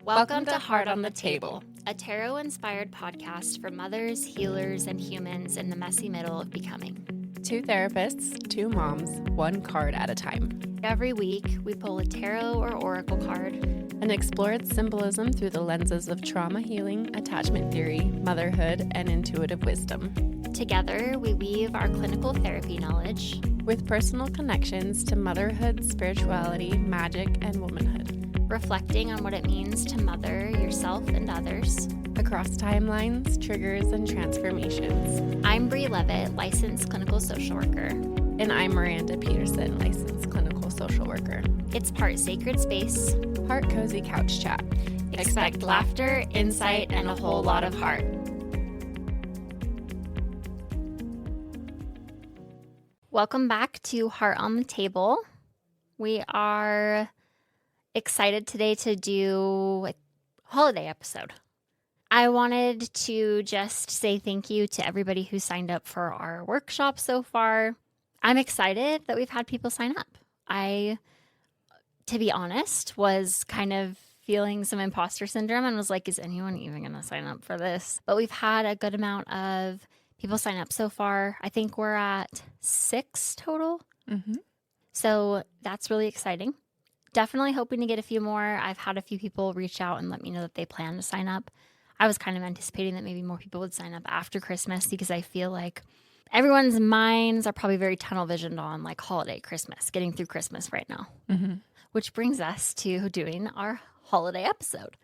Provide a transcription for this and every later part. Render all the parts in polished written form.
Welcome to Heart on the Table, a tarot-inspired podcast for mothers, healers, and humans in the messy middle of becoming. Two therapists, two moms, one card at a time. Every week, we pull a tarot or oracle card and explore its symbolism through the lenses of trauma healing, attachment theory, motherhood, and intuitive wisdom. Together, we weave our clinical therapy knowledge with personal connections to motherhood, spirituality, magic, and womanhood. Reflecting on what it means to mother yourself and others across timelines, triggers, and transformations. I'm Bree Levitt, licensed clinical social worker. And I'm Miranda Peterson, licensed clinical social worker. It's part sacred space, part cozy couch chat. Expect laughter, insight, and a whole lot of heart. Welcome back to Heart on the Table. We are excited today to do a holiday episode. I wanted to just say thank you to everybody who signed up for our workshop so far. I'm excited that we've had people sign up. I, to be honest, was kind of feeling some imposter syndrome and was like, is anyone even going to sign up for this? But we've had a good amount of people sign up so far. I think we're at 6 total. Mm-hmm. So that's really exciting. Definitely hoping to get a few more. I've had a few people reach out and let me know that they plan to sign up. I was kind of anticipating that maybe more people would sign up after Christmas because I feel like everyone's minds are probably very tunnel visioned on like holiday Christmas, getting through Christmas right now. Mm-hmm. Which brings us to doing our holiday episode.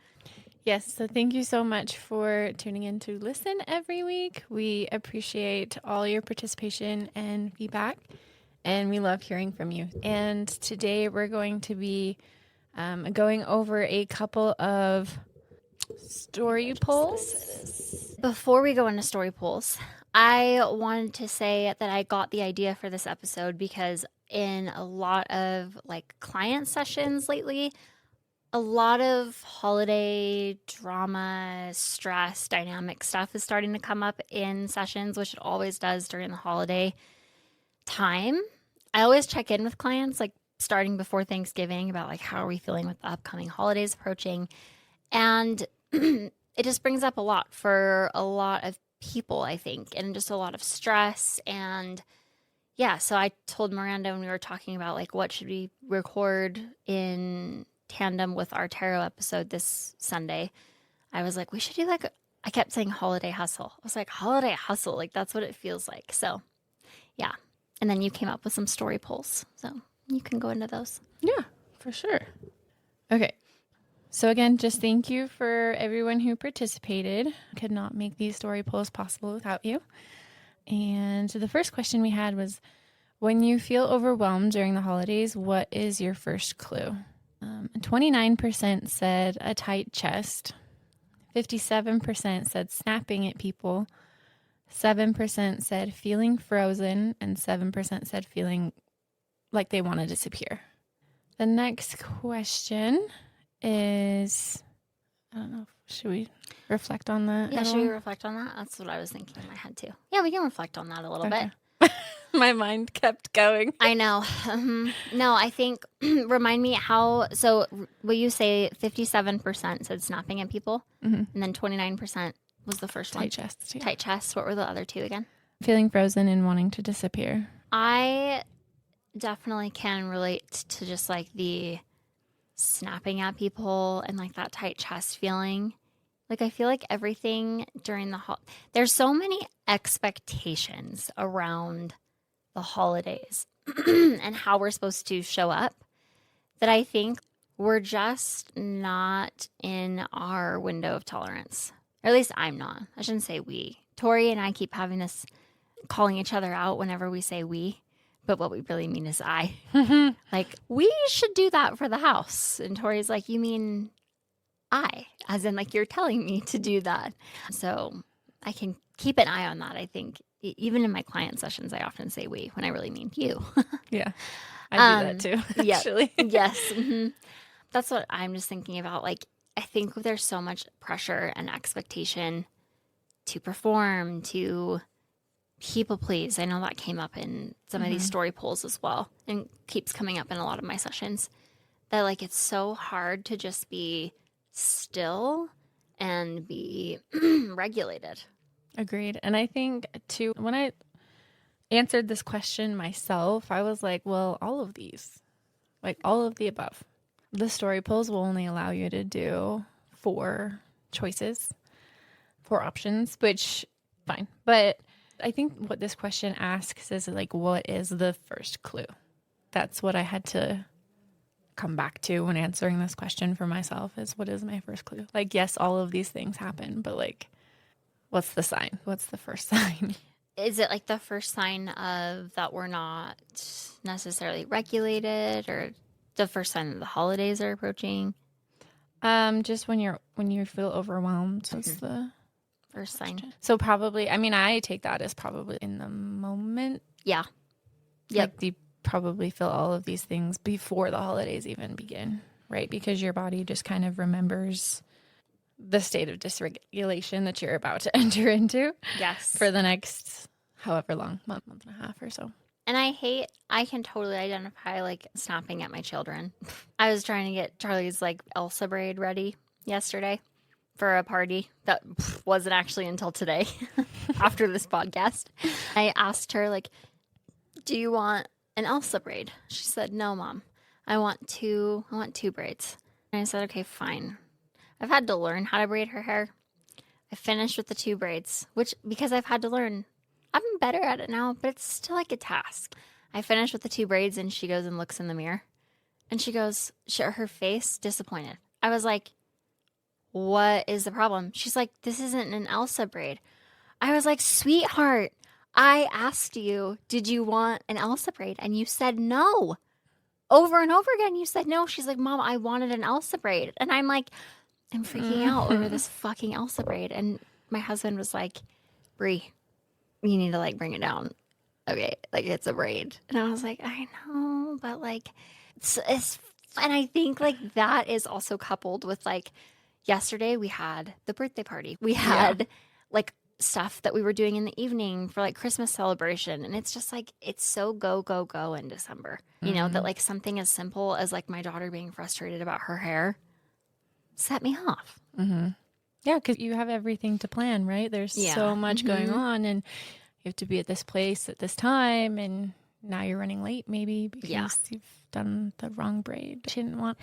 Yes, so thank you so much for tuning in to listen every week. We appreciate all your participation and feedback, and we love hearing from you. And today we're going to be going over a couple of story polls. Before we go into story polls, I wanted to say that I got the idea for this episode because in a lot of like client sessions lately, a lot of holiday drama, stress, dynamic stuff is starting to come up in sessions, which it always does during the holiday time. I always check in with clients like starting before Thanksgiving about like how are we feeling with the upcoming holidays approaching. And it just brings up a lot for a lot of people, I think, and just a lot of stress. And yeah, so I told Miranda when we were talking about like what should we record in tandem with our tarot episode this Sunday, I was like, we should do like, I kept saying holiday hustle. I was like, holiday hustle, like that's what it feels like. So yeah. And then you came up with some story polls. So you can go into those. Yeah, for sure. Okay. So again, just thank you for everyone who participated. Could not make these story polls possible without you. And the first question we had was, when you feel overwhelmed during the holidays, what is your first clue? 29% said a tight chest. 57% said snapping at people. 7% said feeling frozen. And 7% said feeling like they want to disappear. The next question is, I don't know, should we reflect on that? Yeah, should we reflect on that? That's what I was thinking in my head too. Yeah, we can reflect on that a little bit. My mind kept going. I know. No, I think, remind me how, so will you say 57% said snapping at people? Mm-hmm. And then 29% was the first one? Tight chest. Yeah. Tight chest. What were the other two again? Feeling frozen and wanting to disappear. I definitely can relate to just like the snapping at people and like that tight chest feeling. Like I feel like everything during there's so many expectations around the holidays and how we're supposed to show up that I think we're just not in our window of tolerance. Or at least I'm not. I shouldn't say we. Tori and I keep having this calling each other out whenever we say we, but what we really mean is I. Like, we should do that for the house. And Tori's like, you mean I? As in, like, you're telling me to do that. So I can keep an eye on that, I think. Even in my client sessions, I often say we when I really mean you. Yeah, I do that too, actually. Yes. Mm-hmm. That's what I'm just thinking about. Like, I think there's so much pressure and expectation to perform, to people please. I know that came up in some of these story polls as well and keeps coming up in a lot of my sessions. That like it's so hard to just be still and be regulated. Agreed. And I think too, when I answered this question myself, I was like, well, all of these, like all of the above. The story polls will only allow you to do 4 choices, 4 options, which fine. But I think what this question asks is like, what is the first clue? That's what I had to come back to when answering this question for myself, is what is my first clue? Like, yes, all of these things happen, but like, what's the sign? What's the first sign? Is it like the first sign of that we're not necessarily regulated, or the first sign that the holidays are approaching? Just when you feel overwhelmed, that's the First sign. So probably, I mean, I take that as probably in the moment. Yeah. Yep. Like you probably feel all of these things before the holidays even begin, right? Because your body just kind of remembers the state of dysregulation that you're about to enter into. Yes. For the next however long, month and a half or so. And I can totally identify like snapping at my children. I was trying to get Charlie's like Elsa braid ready yesterday for a party that wasn't actually until today after this podcast. I asked her, like, do you want an Elsa braid? She said, no, Mom. I want two braids. And I said, okay, fine. I've had to learn how to braid her hair. I finished with the 2 braids, which, because I've had to learn, I'm better at it now, but it's still like a task. I finished with the 2 braids, and she goes and looks in the mirror. And she goes, her face disappointed. I was like, what is the problem? She's like, this isn't an Elsa braid. I was like, sweetheart, I asked you, did you want an Elsa braid? And you said no. Over and over again, you said no. She's like, Mom, I wanted an Elsa braid. And I'm like, I'm freaking out over this fucking Elsa braid. And my husband was like, Brie, you need to like bring it down. Okay, like it's a braid. And I was like, I know, but like, it's and I think like that is also coupled with like, yesterday we had the birthday party. We had like stuff that we were doing in the evening for like Christmas celebration. And it's just like, it's so go, go, go in December. You know, that like something as simple as like my daughter being frustrated about her hair set me off. Mm-hmm. Yeah, because you have everything to plan, right? There's so much going on, and you have to be at this place at this time, and now you're running late maybe because you've done the wrong braid. She didn't want.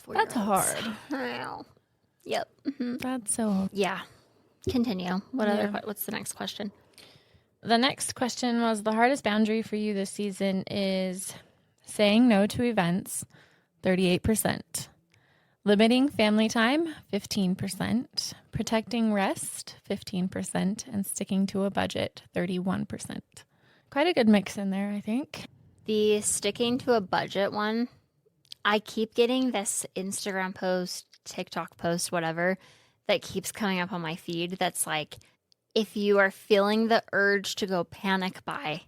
That's hard. I know. Yep. Mm-hmm. That's so hard. Yeah. Continue. What's the next question? The next question was, the hardest boundary for you this season is saying no to events, 38%. Limiting family time, 15%. Protecting rest, 15%. And sticking to a budget, 31%. Quite a good mix in there, I think. The sticking to a budget one, I keep getting this Instagram post, TikTok post, whatever, that keeps coming up on my feed that's like, if you are feeling the urge to go panic buy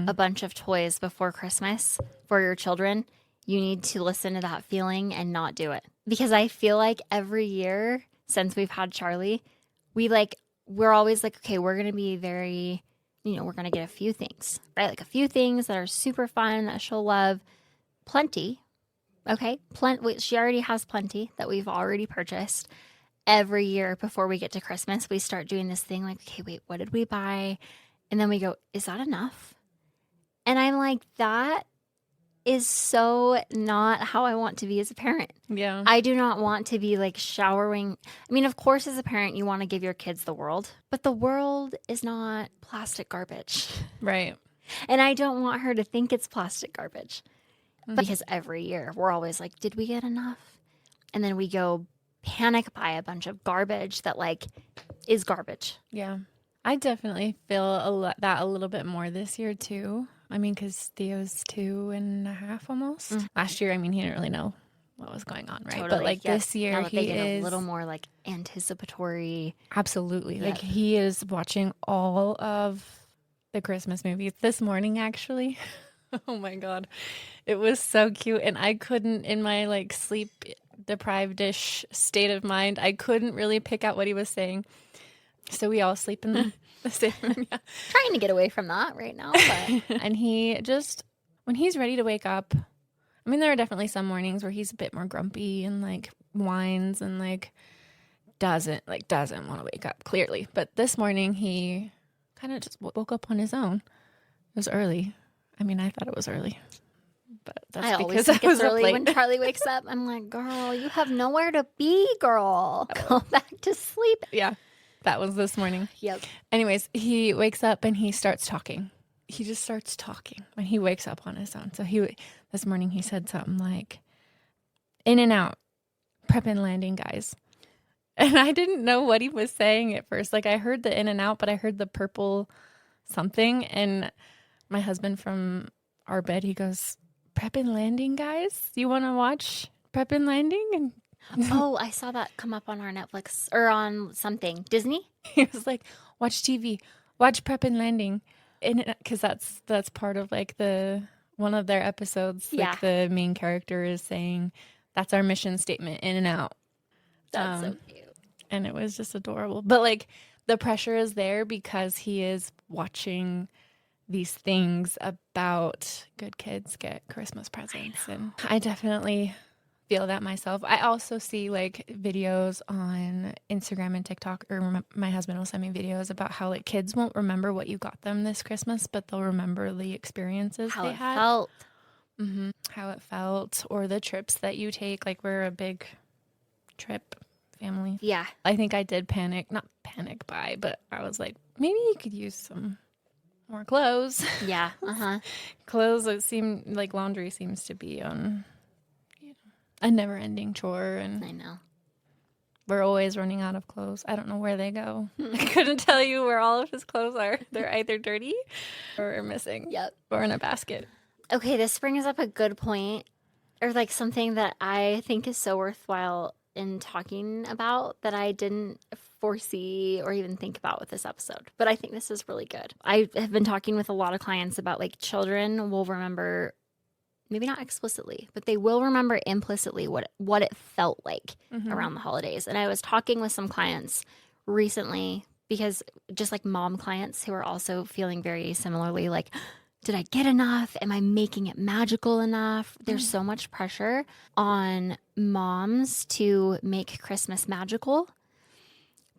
a bunch of toys before Christmas for your children, you need to listen to that feeling and not do it. Because I feel like every year since we've had Charlie, we're always like, okay, we're going to be very, we're going to get a few things, right? Like a few things that are super fun that she'll love. Plenty. Okay. She already has plenty that we've already purchased. Every year before we get to Christmas, we start doing this thing like, okay, wait, what did we buy? And then we go, is that enough? And I'm like, that is so not how I want to be as a parent. Yeah. I do not want to be like showering. I mean, of course, as a parent, you want to give your kids the world, but the world is not plastic garbage. Right. And I don't want her to think it's plastic garbage. Because every year we're always like, did we get enough? And then we go panic buy a bunch of garbage that like is garbage. Yeah. I definitely feel that a little bit more this year too. I mean, because Theo's 2.5 almost. Last year, I mean, he didn't really know what was going on, right? Totally. But like this year, he is a little more like anticipatory. Absolutely. Like he is watching all of the Christmas movies this morning, actually. Oh my God. It was so cute. And I couldn't, in my like sleep deprived-ish state of mind, I couldn't really pick out what he was saying. So we all sleep in the same room. Yeah. Trying to get away from that right now. But. And he just, when he's ready to wake up, I mean, there are definitely some mornings where he's a bit more grumpy and like, whines and like doesn't want to wake up clearly. But this morning he kind of just woke up on his own. It was early. I mean, I thought it was early, but that's I always because think I was it's up early late. when Charlie wakes up. I'm like, girl, you have nowhere to be, girl. Go back to sleep. Yeah, that was this morning. Yep. Anyways, he wakes up and he starts talking. He just starts talking when he wakes up on his own. So this morning he said something like, "In and out, prep and landing, guys." And I didn't know what he was saying at first. Like I heard the in and out, but I heard the purple something. And my husband from our bed, he goes, "Prep and landing, guys? You want to watch Prep and Landing?" And Oh, I saw that come up on our Netflix or on something. Disney? he was like, "Watch TV, watch Prep and Landing." And because that's part of like one of their episodes. Yeah. Like the main character is saying, "That's our mission statement, in and out." That's so cute. And it was just adorable. But like the pressure is there because he is watching these things about good kids get Christmas presents. And I definitely feel that myself. I also see like videos on Instagram and TikTok, or my husband will send me videos about how like kids won't remember what you got them this Christmas, but they'll remember the experiences How they it had. felt. Mm-hmm. How it felt, or the trips that you take. Like we're a big trip family. Yeah. I think I did not panic buy, but I was like, maybe you could use some more clothes. Yeah. Clothes, it seemed like laundry seems to be on a never ending chore, and I know. we're always running out of clothes. I don't know where they go. I couldn't tell you where all of his clothes are. They're either dirty or missing. Yep. Or in a basket. Okay, this brings up a good point, or like something that I think is so worthwhile in talking about that I didn't foresee or even think about with this episode. But I think this is really good. I have been talking with a lot of clients about like children will remember, maybe not explicitly, but they will remember implicitly what it felt like around the holidays. And I was talking with some clients recently because just like mom clients who are also feeling very similarly like, did I get enough? Am I making it magical enough? There's so much pressure on moms to make Christmas magical.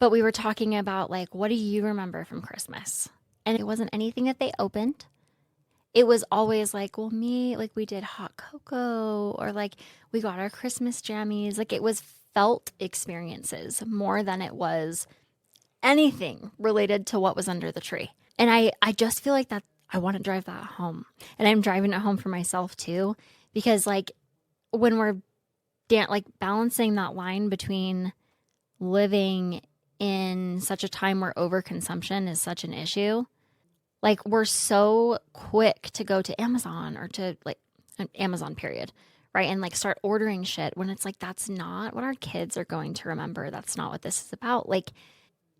But we were talking about like, what do you remember from Christmas? And it wasn't anything that they opened. It was always like, well, like we did hot cocoa, or like we got our Christmas jammies. Like it was felt experiences more than it was anything related to what was under the tree. And I just feel like that I want to drive that home. And I'm driving it home for myself too, because like when we're like balancing that line between living in such a time where overconsumption is such an issue, like we're so quick to go to Amazon or to like an Amazon period, right? And like start ordering shit when it's like, that's not what our kids are going to remember. That's not what this is about. Like,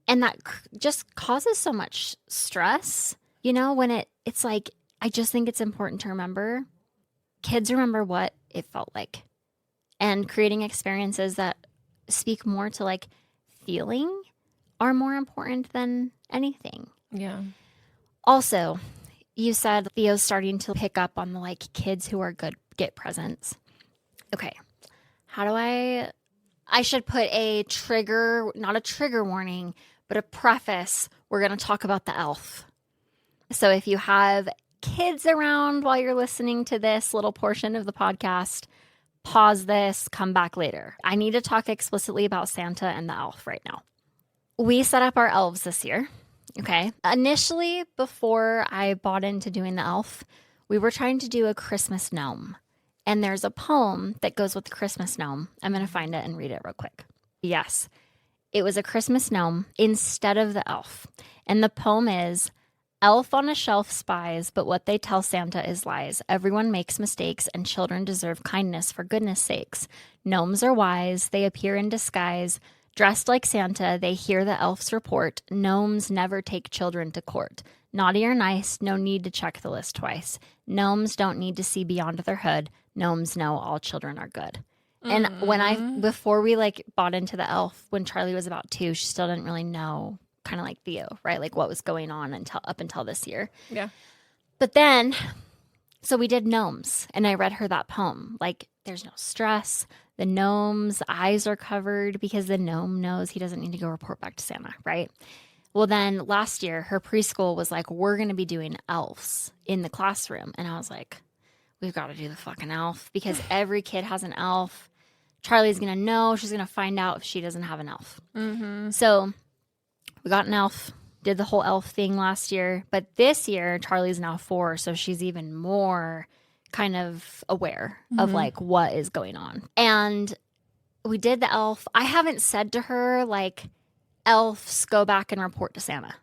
and that just causes so much stress, you know, when it's like, I just think it's important to remember kids remember what it felt like, and creating experiences that speak more to like feeling are more important than anything. Yeah. Also, you said Theo's starting to pick up on the like kids who are good get presents. Okay. How do I should put a trigger, not a trigger warning, but a preface. We're going to talk about the elf. So if you have kids around while you're listening to this little portion of the podcast, pause this, come back later. I need to talk explicitly about Santa and the elf right now. We set up our elves this year. Okay. Initially, before I bought into doing the elf, we were trying to do a Christmas gnome. And there's a poem that goes with the Christmas gnome. I'm going to find it and read it real quick. Yes. It was a Christmas gnome instead of the elf. And the poem is, elf on a shelf spies, but what they tell Santa is lies. Everyone makes mistakes, and children deserve kindness for goodness sakes. Gnomes are wise. They appear in disguise. Dressed like Santa, they hear the elf's report. Gnomes never take children to court. Naughty or nice, no need to check the list twice. Gnomes don't need to see beyond their hood. Gnomes know all children are good. And before we like bought into the elf, when Charlie was about 2, she still didn't really know, kind of like Theo, right? Like what was going on up until this year. Yeah. But then, so we did gnomes, and I read her that poem. Like, there's no stress. The gnome's eyes are covered because the gnome knows he doesn't need to go report back to Santa, right? Well, then last year, her preschool was like, we're going to be doing elves in the classroom. And I was like, we've got to do the fucking elf because every kid has an elf. Charlie's going to know. She's going to find out if she doesn't have an elf. Mm-hmm. So we got an elf, did the whole elf thing last year. But this year, Charlie's now 4. So she's even more kind of aware of like what is going on. And we did the elf. I haven't said to her, like, elves go back and report to Santa.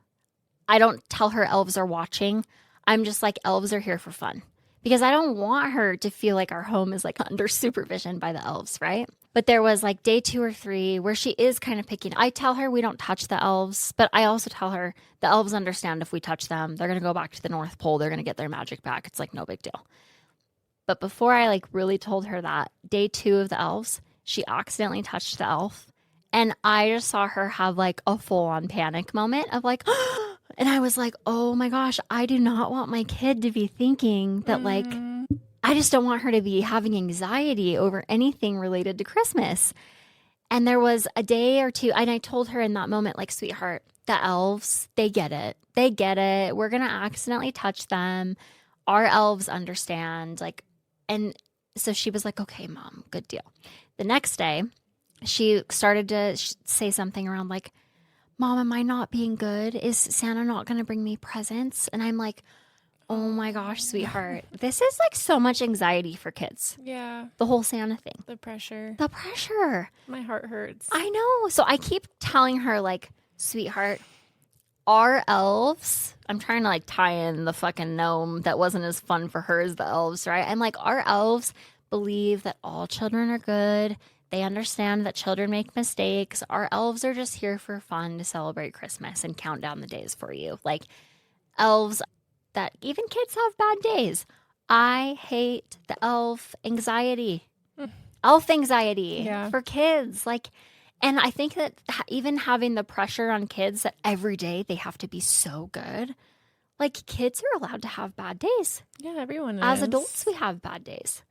I don't tell her elves are watching. I'm just like, elves are here for fun. Because I don't want her to feel like our home is like under supervision by the elves, right? But there was like day 2 or 3 where she is kind of picking. I tell her we don't touch the elves, but I also tell her the elves understand if we touch them. They're going to go back to the North Pole. They're going to get their magic back. It's like no big deal. But before I like really told her that, day 2 of the elves, she accidentally touched the elf. And I just saw her have like a full on panic moment of like, and I was like, oh my gosh, I do not want my kid to be thinking that like, I just don't want her to be having anxiety over anything related to Christmas. And there was a day or two, and I told her in that moment, like, sweetheart, the elves, they get it. They get it. We're going to accidentally touch them. Our elves understand. Like, and so she was like, okay, mom, good deal. The next day, she started to say something around like, Mom, am I not being good? Is Santa not going to bring me presents? And I'm like, oh my gosh, sweetheart. This is like so much anxiety for kids. Yeah. The whole Santa thing. The pressure. The pressure. My heart hurts. I know. So I keep telling her like, sweetheart, our elves, I'm trying to like tie in the fucking gnome that wasn't as fun for her as the elves, right? I'm like, our elves believe that all children are good. They understand that children make mistakes. Our elves are just here for fun to celebrate Christmas and count down the days for you. Like elves that even kids have bad days. I hate the elf anxiety. Elf anxiety for kids. Like, and I think that even having the pressure on kids that every day they have to be so good, like kids are allowed to have bad days. Yeah, everyone is. As adults, we have bad days.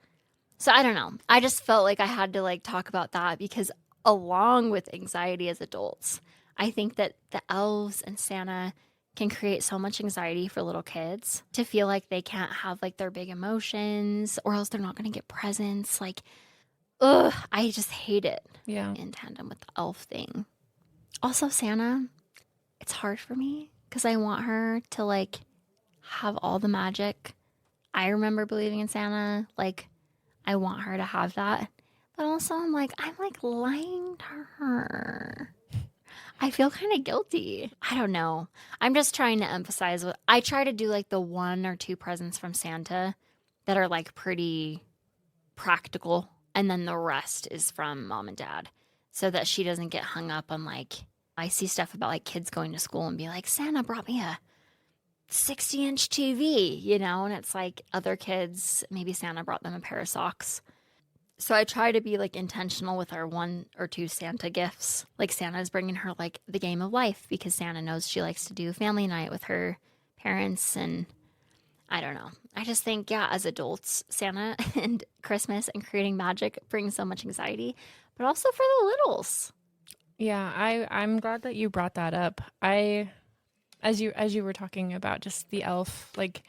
So I don't know. I just felt like I had to like talk about that because along with anxiety as adults, I think that the elves and Santa can create so much anxiety for little kids to feel like they can't have like their big emotions or else they're not going to get presents. Like, ugh, I just hate it. Yeah. In tandem with the elf thing. Also, Santa, it's hard for me because I want her to like have all the magic. I remember believing in Santa. Like, I want her to have that. But also, I'm like lying to her. I feel kind of guilty. I don't know. I'm just trying to emphasize what I try to do, like the 1 or 2 presents from Santa that are like pretty practical. And then the rest is from mom and dad so that she doesn't get hung up on like, I see stuff about like kids going to school and be like, Santa brought me a 60-inch TV, you know, and it's like other kids, maybe Santa brought them a pair of socks. So I try to be like intentional with our 1 or 2 Santa gifts. Like Santa's bringing her like the game of life because Santa knows she likes to do family night with her parents. And I don't know. I just think, yeah, as adults, Santa and Christmas and creating magic brings so much anxiety, but also for the littles. Yeah, I'm glad that you brought that up. As you were talking about just the elf, like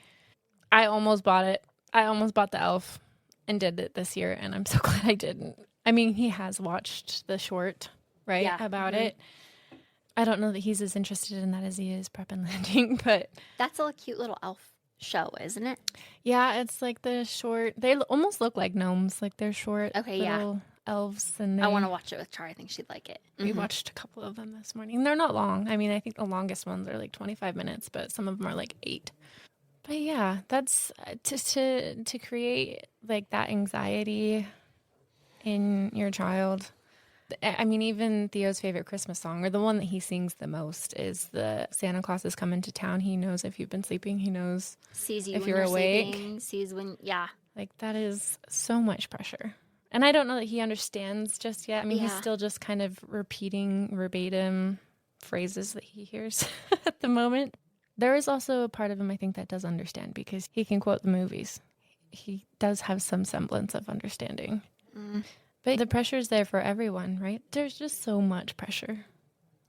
I almost bought it. I almost bought the elf and did it this year, and I'm so glad I didn't. I mean, he has watched the short, right, about it. I don't know that he's as interested in that as he is Prep and Landing, but that's a cute little elf show, isn't it? Yeah, it's like the short. They almost look like gnomes, like they're short little elves. And I want to watch it with Char. I think she'd like it. We watched a couple of them this morning. They're not long. I mean, I think the longest ones are like 25 minutes, but some of them are like 8. But yeah, that's to create like that anxiety in your child. I mean, even Theo's favorite Christmas song, or the one that he sings the most, is the Santa Claus is coming to town. He knows if you've been sleeping. He knows sees you if when you're awake. Sleeping, sees when, yeah. Like that is so much pressure. And I don't know that he understands just yet. I mean, he's still just kind of repeating verbatim phrases that he hears at the moment. There is also a part of him, I think, that does understand because he can quote the movies. He does have some semblance of understanding. But the pressure's there for everyone, right? There's just so much pressure.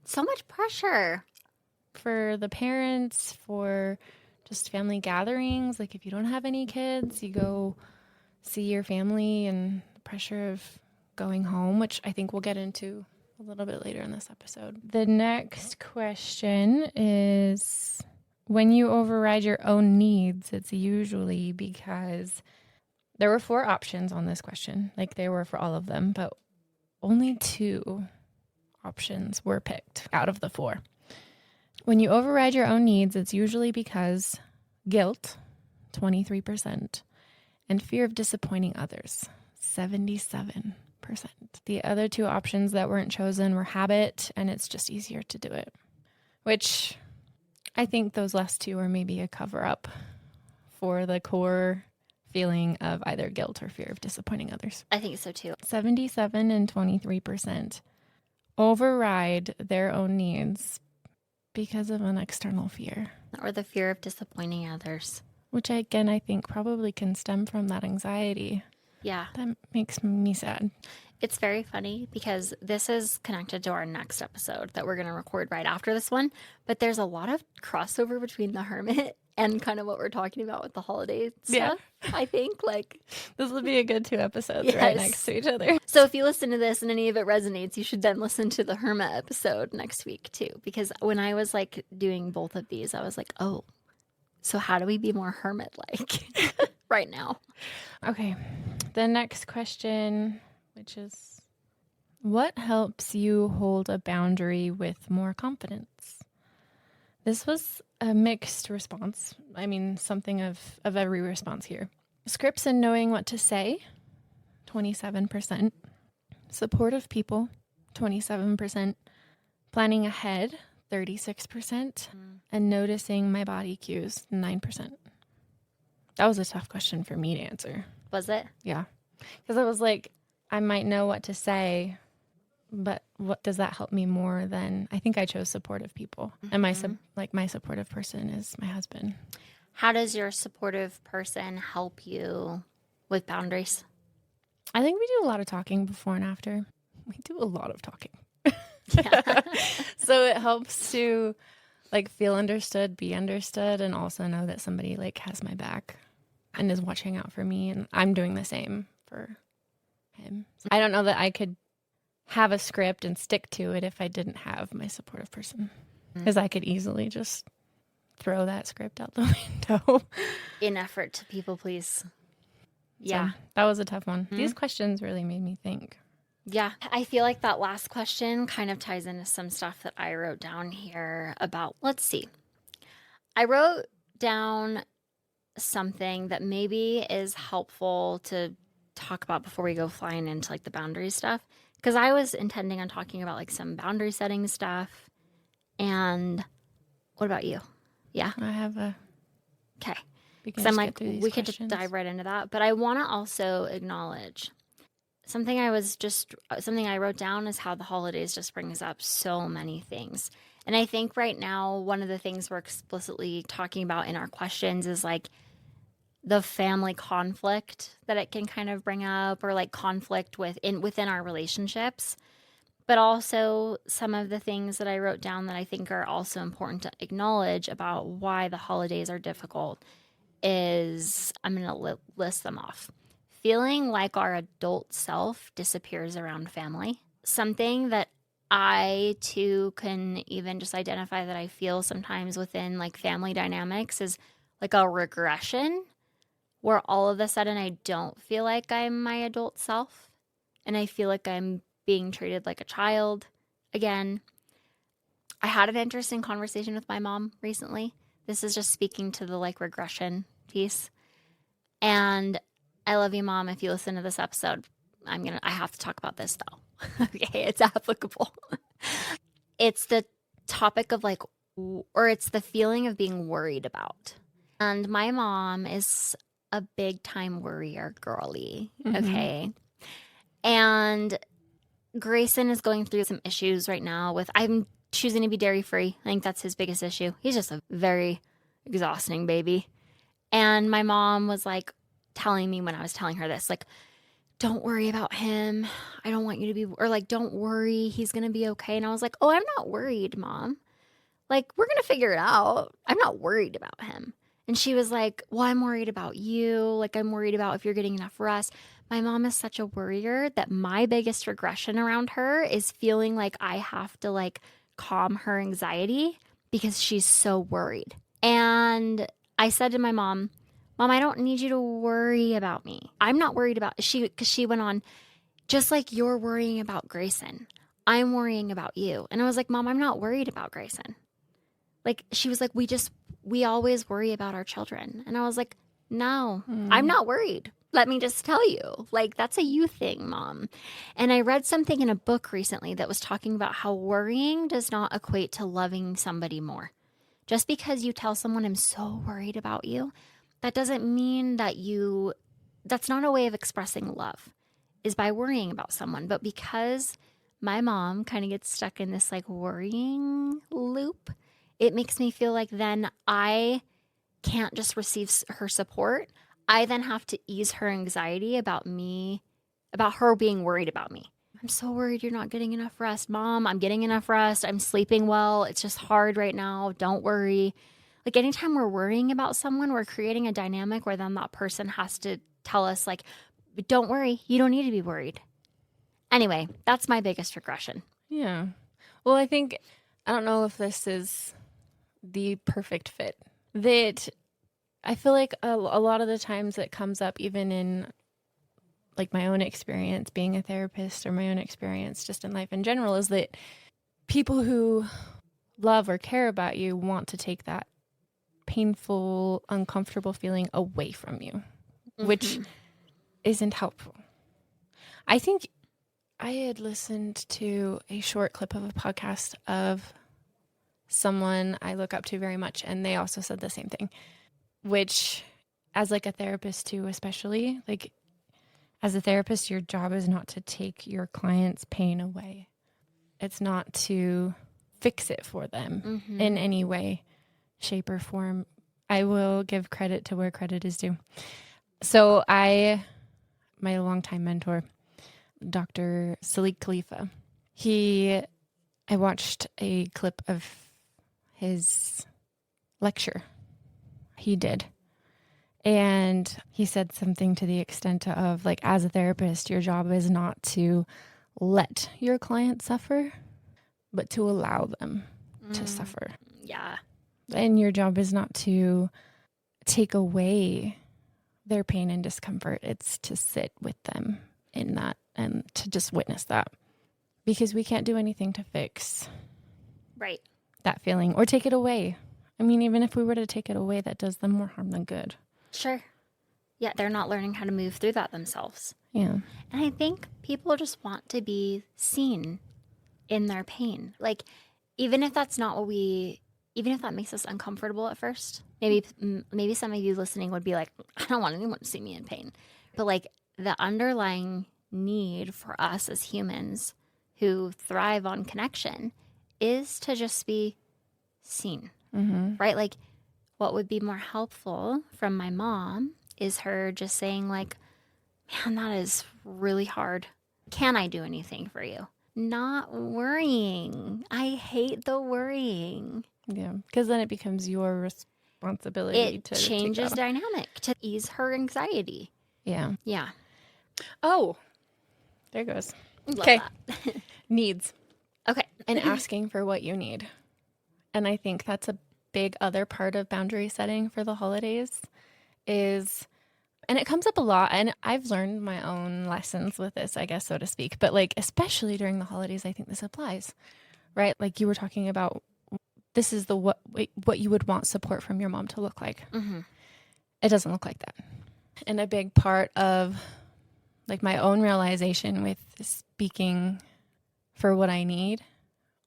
So much pressure. For the parents, for just family gatherings. Like if you don't have any kids, you go see your family, and the pressure of going home, which I think we'll get into a little bit later in this episode. The next question is, when you override your own needs, it's usually because there were 4 options on this question. Like there were for all of them, but only 2 options were picked out of the 4. When you override your own needs, it's usually because guilt, 23%, and fear of disappointing others, 77%. The other 2 options that weren't chosen were habit, and it's just easier to do it, which I think those last 2 are maybe a cover-up for the core feeling of either guilt or fear of disappointing others. I think so too. 77 and 23% override their own needs because of an external fear. Or the fear of disappointing others. Which, again, I think probably can stem from that anxiety. Yeah. That makes me sad. It's very funny because this is connected to our next episode that we're going to record right after this one. But there's a lot of crossover between the hermit and kind of what we're talking about with the holiday stuff. Yeah. I think this would be a good 2 episodes right next to each other. So if you listen to this and any of it resonates, you should then listen to the hermit episode next week too. Because when I was doing both of these, I was like, oh, so how do we be more hermit-like right now? Okay. The next question, which is, what helps you hold a boundary with more confidence? This was a mixed response. I mean, something of every response here. Scripts and knowing what to say, 27%. Supportive people, 27%. Planning ahead, 36%. And noticing my body cues, 9%. That was a tough question for me to answer. Was it? Yeah. Because I was like, I might know what to say, but what does that help me more than, I think I chose supportive people. And my supportive person is my husband. How does your supportive person help you with boundaries? I think we do a lot of talking before and after. We do a lot of talking. Yeah. So it helps to feel understood, be understood, and also know that somebody has my back and is watching out for me, and I'm doing the same for him. So I don't know that I could have a script and stick to it if I didn't have my supportive person, because I could easily just throw that script out the window in effort to people please. Yeah. So that was a tough one. These questions really made me think. Yeah, I feel like that last question kind of ties into some stuff that I wrote down here about, let's see. I wrote down something that maybe is helpful to talk about before we go flying into the boundary stuff. Because I was intending on talking about some boundary setting stuff. And what about you? Yeah? I have a... Okay. Because I'm we could just dive right into that. But I want to also acknowledge something I wrote down is how the holidays just brings up so many things. And I think right now, one of the things we're explicitly talking about in our questions is the family conflict that it can kind of bring up, or conflict within our relationships. But also some of the things that I wrote down that I think are also important to acknowledge about why the holidays are difficult is, I'm going to list them off. Feeling like our adult self disappears around family. Something that I, too, can even just identify that I feel sometimes within family dynamics is a regression where all of a sudden I don't feel like I'm my adult self and I feel like I'm being treated like a child again. I had an interesting conversation with my mom recently. This is just speaking to the regression piece. And I love you, Mom. If you listen to this episode, I have to talk about this though. Okay, it's applicable. It's the topic of or it's the feeling of being worried about. And my mom is a big time worrier girly. Okay. And Grayson is going through some issues right now with, I'm choosing to be dairy free. I think that's his biggest issue. He's just a very exhausting baby. And my mom was telling me when I was telling her this, don't worry about him. I don't want you to be, or like, don't worry, he's going to be okay. And I was like, oh, I'm not worried, Mom. Like, we're going to figure it out. I'm not worried about him. And she was like, well, I'm worried about you. Like, I'm worried about if you're getting enough rest. My mom is such a worrier that my biggest regression around her is feeling like I have to like calm her anxiety because she's so worried. And I said to my mom, Mom, I don't need you to worry about me. I'm not worried about because she went on, just like you're worrying about Grayson, I'm worrying about you. And I was like, Mom, I'm not worried about Grayson. Like, she was like, we always worry about our children. And I was like, no, I'm not worried. Let me just tell you, like, that's a you thing, Mom. And I read something in a book recently that was talking about how worrying does not equate to loving somebody more. Just because you tell someone I'm so worried about you, that doesn't mean that that's not a way of expressing love, is by worrying about someone. But because my mom kind of gets stuck in this like worrying loop, it makes me feel like then I can't just receive her support. I then have to ease her anxiety about me, about her being worried about me. I'm so worried you're not getting enough rest. Mom, I'm getting enough rest. I'm sleeping well. It's just hard right now. Don't worry. Like, anytime we're worrying about someone, we're creating a dynamic where then that person has to tell us, like, don't worry. You don't need to be worried. Anyway, that's my biggest regression. Yeah. Well, I don't know if this is the perfect fit. That I feel like a lot of the times it comes up even in like my own experience being a therapist or my own experience just in life in general is that people who love or care about you want to take that painful, uncomfortable feeling away from you, which isn't helpful. I think I had listened to a short clip of a podcast of someone I look up to very much, and they also said the same thing, which as like a therapist too, especially like as a therapist, your job is not to take your client's pain away. It's not to fix it for them in any way, shape, or form. I will give credit to where credit is due. So my longtime mentor, Dr. Salik Khalifa, I watched a clip of his lecture he did. And he said something to the extent of, like, as a therapist, your job is not to let your client suffer, but to allow them to suffer. Yeah. And your job is not to take away their pain and discomfort. It's to sit with them in that and to just witness that. Because we can't do anything to fix that feeling or take it away. I mean, even if we were to take it away, that does them more harm than good. Sure. Yeah, they're not learning how to move through that themselves. Yeah. And I think people just want to be seen in their pain. Like, even if that's not what even if that makes us uncomfortable at first, maybe some of you listening would be like, I don't want anyone to see me in pain. But like, the underlying need for us as humans who thrive on connection is to just be seen, right? Like, what would be more helpful from my mom is her just saying like, man, that is really hard. Can I do anything for you? Not worrying. I hate the worrying. Yeah, because then it becomes your responsibility to changes take that dynamic to ease her anxiety. Yeah. Yeah. Oh, there goes. Love Okay. that. Needs. Okay. And asking for what you need. And I think that's a big other part of boundary setting for the holidays is, and it comes up a lot, and I've learned my own lessons with this, I guess, so to speak, but like, especially during the holidays, I think this applies, right? Like you were talking about, this is what you would want support from your mom to look like. It doesn't look like that. And a big part of like my own realization with speaking for what I need,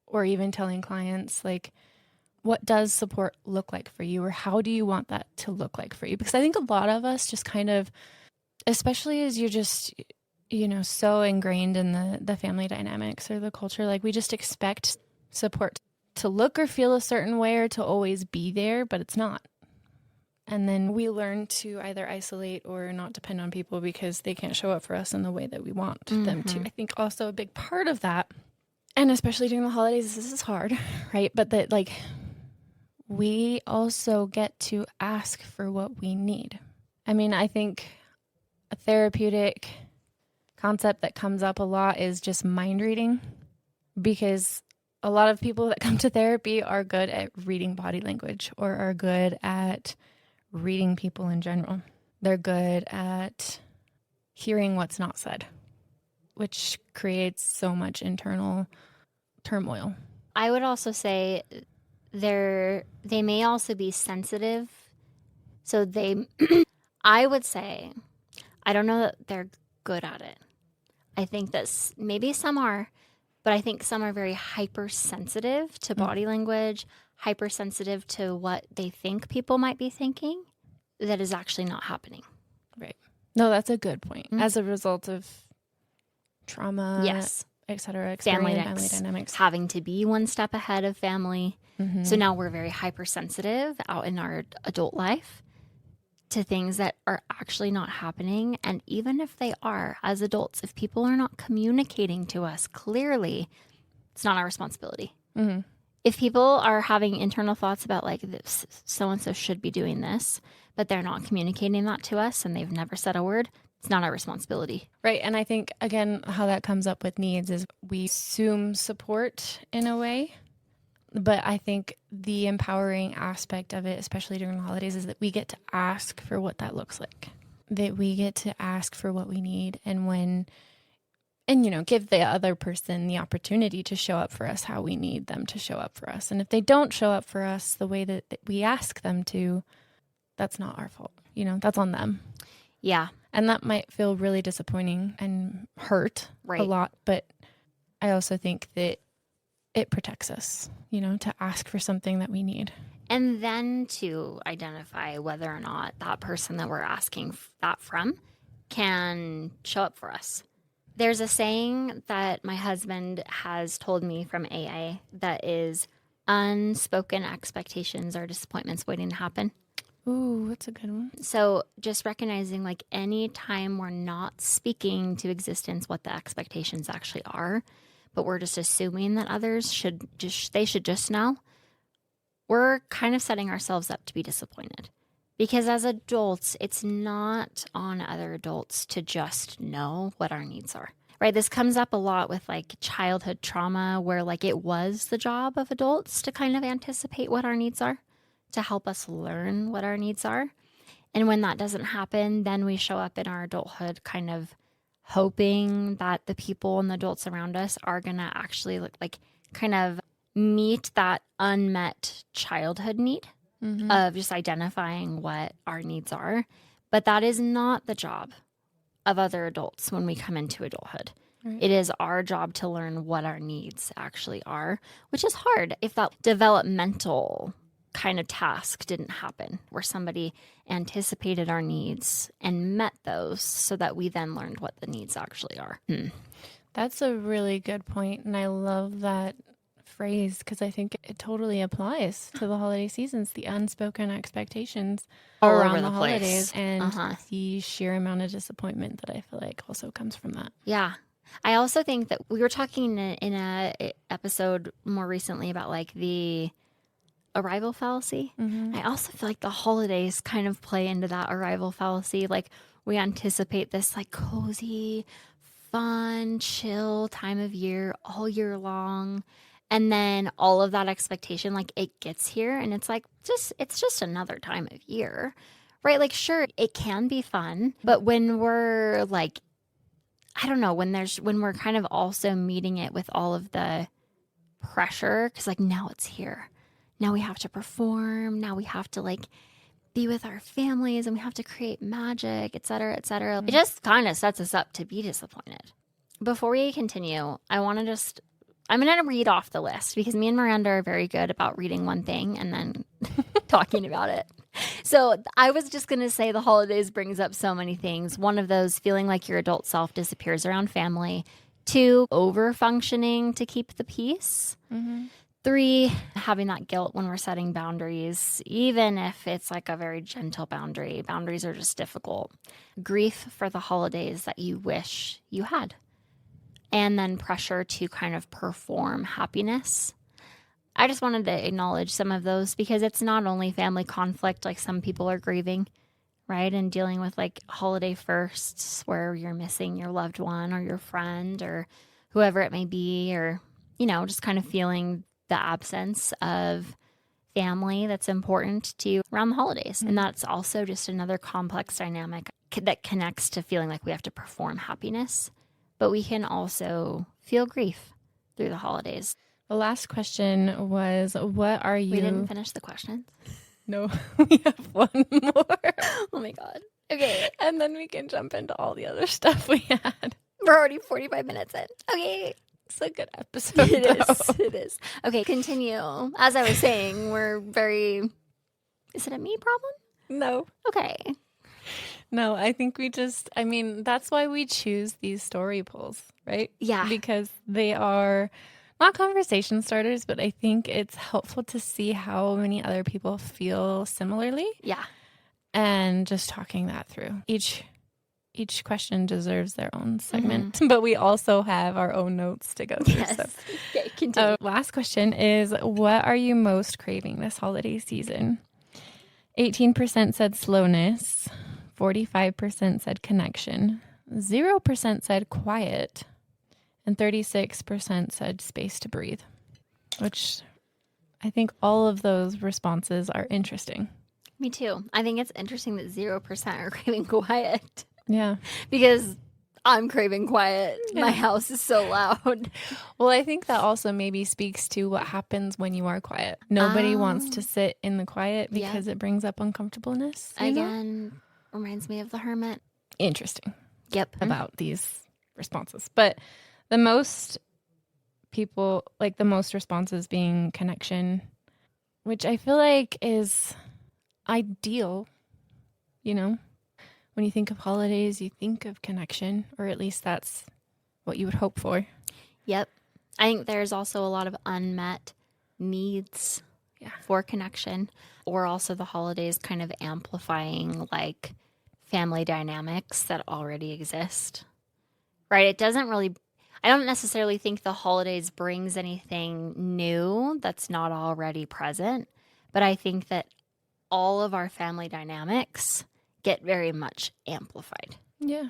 or even telling clients, like, what does support look like for you, or how do you want that to look like for you? Because I think a lot of us just kind of, especially as you're just, so ingrained in the family dynamics or the culture, like we just expect support to look or feel a certain way or to always be there, but it's not. And then we learn to either isolate or not depend on people because they can't show up for us in the way that we want them to. I think also a big part of that, and especially during the holidays, this is hard, right? But that like we also get to ask for what we need. I mean, I think a therapeutic concept that comes up a lot is just mind reading, because a lot of people that come to therapy are good at reading body language or are good at reading people in general. They're good at hearing what's not said, which creates so much internal turmoil. I would also say they may also be sensitive. So I would say, I don't know that they're good at it. I think that maybe some are, but I think some are very hypersensitive to body language, hypersensitive to what they think people might be thinking that is actually not happening. Right. No, that's a good point. As a result of trauma, yes, et cetera, family dynamics. Having to be one step ahead of family. So now we're very hypersensitive out in our adult life to things that are actually not happening. And even if they are, as adults, if people are not communicating to us clearly, it's not our responsibility. If people are having internal thoughts about like this, so-and-so should be doing this, but they're not communicating that to us and they've never said a word, it's not our responsibility. Right. And I think, again, how that comes up with needs is we assume support in a way. But I think the empowering aspect of it, especially during the holidays, is that we get to ask for what that looks like. That we get to ask for what we need and give the other person the opportunity to show up for us how we need them to show up for us. And if they don't show up for us the way that we ask them to, that's not our fault. That's on them. Yeah. And that might feel really disappointing and hurt a lot. But I also think that it protects us, to ask for something that we need. And then to identify whether or not that person that we're asking that from can show up for us. There's a saying that my husband has told me from AA that is unspoken expectations are disappointments waiting to happen. Ooh, that's a good one. So just recognizing like any time we're not speaking to existence what the expectations actually are, but we're just assuming that others should just know, we're kind of setting ourselves up to be disappointed. Because as adults, it's not on other adults to just know what our needs are, right? This comes up a lot with like childhood trauma where like it was the job of adults to kind of anticipate what our needs are, to help us learn what our needs are. And when that doesn't happen, then we show up in our adulthood kind of hoping that the people and the adults around us are going to actually like kind of meet that unmet childhood need of just identifying what our needs are. But that is not the job of other adults when we come into adulthood. Right. It is our job to learn what our needs actually are, which is hard if that developmental kind of task didn't happen where somebody anticipated our needs and met those so that we then learned what the needs actually are. That's a really good point. And I love that phrase because I think it totally applies to the holiday seasons, the unspoken expectations all around over the holidays place. And the sheer amount of disappointment that I feel like also comes from that. Yeah. I also think that we were talking in a episode more recently about like the arrival fallacy. I also feel like the holidays kind of play into that arrival fallacy. Like we anticipate this like cozy, fun, chill time of year all year long. And then all of that expectation, like it gets here and it's like it's just another time of year, right? Like, sure, it can be fun, but when we're like, I don't know, when we're kind of also meeting it with all of the pressure, because like now it's here. Now we have to perform. Now we have to like be with our families and we have to create magic, et cetera, et cetera. It just kind of sets us up to be disappointed. Before we continue, I'm going to read off the list because me and Miranda are very good about reading one thing and then talking about it. So I was just going to say the holidays brings up so many things. One of those, feeling like your adult self disappears around family. 2, over functioning to keep the peace. 3, having that guilt when we're setting boundaries, even if it's like a very gentle boundary. Boundaries are just difficult. Grief for the holidays that you wish you had. And then pressure to kind of perform happiness. I just wanted to acknowledge some of those because it's not only family conflict, like some people are grieving, right? And dealing with like holiday firsts where you're missing your loved one or your friend or whoever it may be, or, just kind of feeling the absence of family that's important to you around the holidays. And that's also just another complex dynamic that connects to feeling like we have to perform happiness, but we can also feel grief through the holidays. The last question was, what are you... We didn't finish the questions. No, we have one more. Oh my God. Okay. And then we can jump into all the other stuff we had. We're already 45 minutes in. Okay. It's a good episode. It is. It is. Okay, continue. As I was saying, we're very... Is it a me problem? No. Okay. No, I think that's why we choose these story polls, right? Yeah. Because they are not conversation starters, but I think it's helpful to see how many other people feel similarly. Yeah. And just talking that through. Each question deserves their own segment, but we also have our own notes to go through. Yes. So. Okay, continue. Last question is, what are you most craving this holiday season? 18% said slowness, 45% said connection, 0% said quiet, and 36% said space to breathe, which I think all of those responses are interesting. Me too. I think it's interesting that 0% are craving quiet. Yeah. Because I'm craving quiet. Yeah. My house is so loud. Well, I think that also maybe speaks to what happens when you are quiet. Nobody wants to sit in the quiet because it brings up uncomfortableness. Again, reminds me of the hermit. Interesting. Yep. About these responses. But the most people, like the most responses being connection, which I feel like is ideal, When you think of holidays, you think of connection, or at least that's what you would hope for. Yep. I think there's also a lot of unmet needs for connection, or also the holidays kind of amplifying like family dynamics that already exist, right? It doesn't really, I don't necessarily think the holidays brings anything new that's not already present, but I think that all of our family dynamics get very much amplified. Yeah.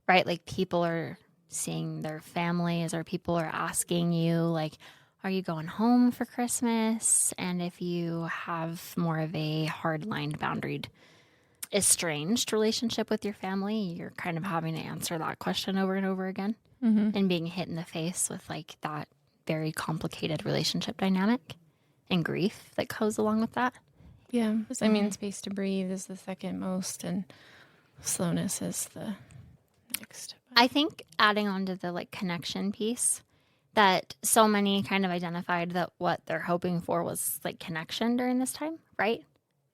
Right? Like people are seeing their families, or people are asking you, like, are you going home for Christmas? And if you have more of a hard-lined, boundaried, estranged relationship with your family, you're kind of having to answer that question over and over again and being hit in the face with like that very complicated relationship dynamic and grief that goes along with that. Yeah. Space to breathe is the second most, and slowness is the next. I think adding on to the like connection piece, that so many kind of identified that what they're hoping for was like connection during this time, right?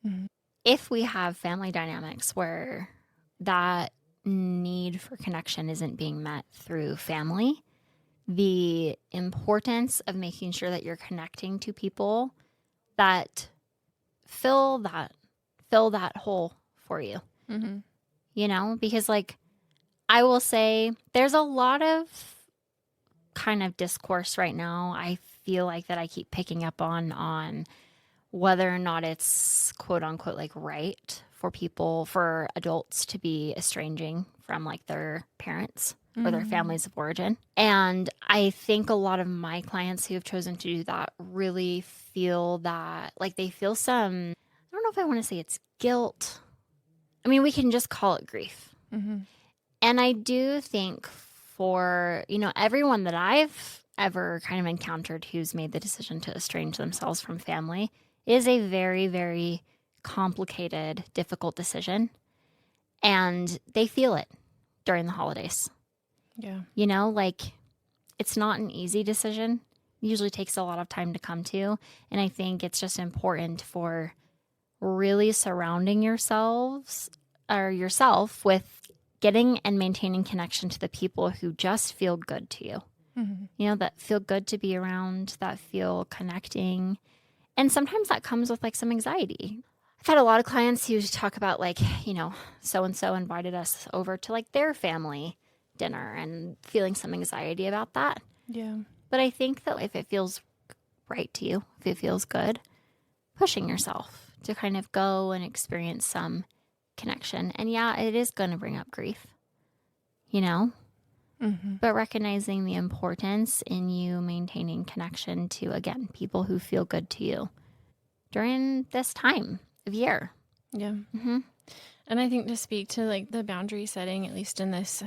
Mm-hmm. If we have family dynamics where that need for connection isn't being met through family, the importance of making sure that you're connecting to people that fill that hole for you. Because like I will say there's a lot of kind of discourse right now, I feel like, that I keep picking up on whether or not it's quote unquote like right for adults to be estranging from like their parents or their families of origin. And I think a lot of my clients who have chosen to do that really feel that, like, they feel some, I don't know if I want to say it's guilt. I mean, we can just call it grief. And I do think for, everyone that I've ever kind of encountered who's made the decision to estrange themselves from family is a very, very complicated, difficult decision. And they feel it during the holidays. Yeah. Like, it's not an easy decision. It usually takes a lot of time to come to. And I think it's just important for really surrounding yourself with getting and maintaining connection to the people who just feel good to you. That feel good to be around, that feel connecting. And sometimes that comes with like some anxiety. I've had a lot of clients who talk about like, so and so invited us over to like their family dinner and feeling some anxiety about that. Yeah. But I think that if it feels right to you, if it feels good, pushing yourself to kind of go and experience some connection. And yeah, it is going to bring up grief, but recognizing the importance in you maintaining connection to, again, people who feel good to you during this time of year. Yeah. And I think to speak to like the boundary setting, at least in this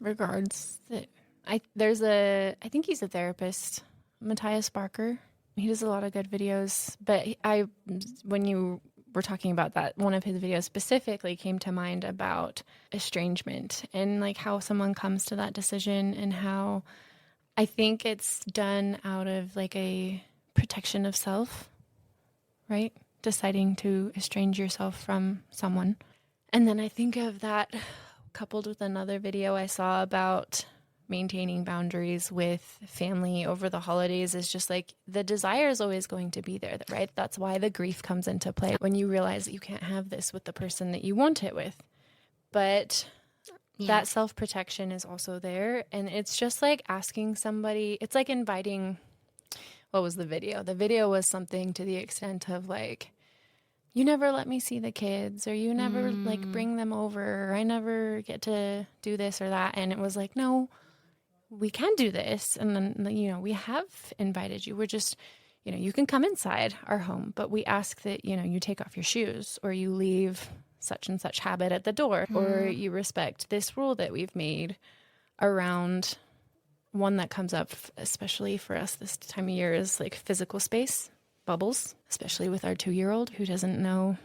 regards, that I think he's a therapist, Matthias Barker. He does a lot of good videos, but when you were talking about that, one of his videos specifically came to mind about estrangement and like how someone comes to that decision, and how I think it's done out of like a protection of self, right? Deciding to estrange yourself from someone. And then I think of that coupled with another video I saw about maintaining boundaries with family over the holidays is just like the desire is always going to be there, right? That's why the grief comes into play when you realize that you can't have this with the person that you want it with. But that self-protection is also there. And it's just like asking somebody, it's like inviting, what was the video? The video was something to the extent of like, you never let me see the kids, or you never like bring them over, or I never get to do this or that. And it was like, no, we can do this. And then, we have invited you. We're just, you can come inside our home, but we ask that, you take off your shoes, or you leave such and such habit at the door, or you respect this rule that we've made around one that comes up, especially for us this time of year, is like physical space, bubbles, especially with our 2-year-old who doesn't know.